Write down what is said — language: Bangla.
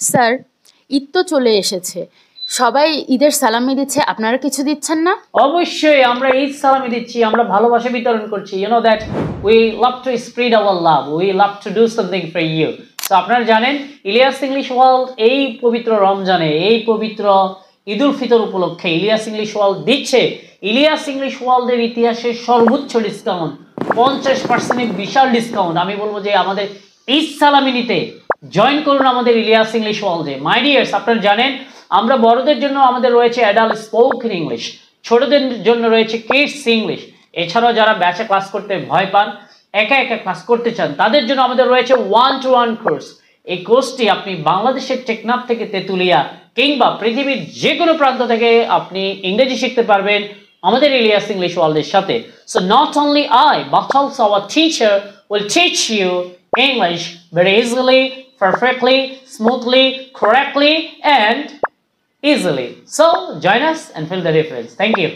স্যার, ঈদ তো চলে এসেছে, সবাই ঈদের সালামি দিচ্ছে, আপনারা কিছু দিচ্ছেন না? অবশ্যই আমরা ঈদ সালামি দিচ্ছি, আমরা ভালোবাসা বিতরণ করছি। You know that we love to spread our love, we love to do something for you. তো আপনারা জানেন ইলিয়াস ইংলিশ ওয়ার্ল্ড এই পবিত্র রমজানে, এই পবিত্র ঈদ উল ফিতর উপলক্ষে ইলিয়াস ইংলিশ ওয়ার্ল্ড দিচ্ছে ইলিয়াস ইংলিশ ওয়ার্ল্ডের ইতিহাসের সর্বোচ্চ ডিসকাউন্ট, 50% বিশাল ডিসকাউন্ট। আমি বলবো যে আমাদের ঈদ সালামি নিতে জয়েন করুন আমাদের ইলিয়াস ইংলিশ ওয়ার্ল্ডে। মাই ডিয়ার্স, আপনারা জানেন আমরা বড়দের জন্য আমাদের রয়েছে অ্যাডাল্ট স্পোকেন ইংলিশ, ছোটদের জন্য রয়েছে কিডস ইংলিশ। এছাড়াও যারা ব্যাচে ক্লাস করতে ভয় পান, একা একা ক্লাস করতে চান, তাদের জন্য আমাদের রয়েছে 1-to-1 কোর্স। এই কোর্সটি আপনি বাংলাদেশের টেকনাফ থেকে তেতুলিয়া কিংবা পৃথিবীর যে কোনো প্রান্ত থেকে আপনি ইংরেজি শিখতে পারবেন আমাদের ইলিয়াস ইংলিশ ওয়ার্ল্ডের সাথে। So not only I but also our teacher will teach you English very easily, perfectly, smoothly, correctly, and easily. So join us and feel the difference. Thank you.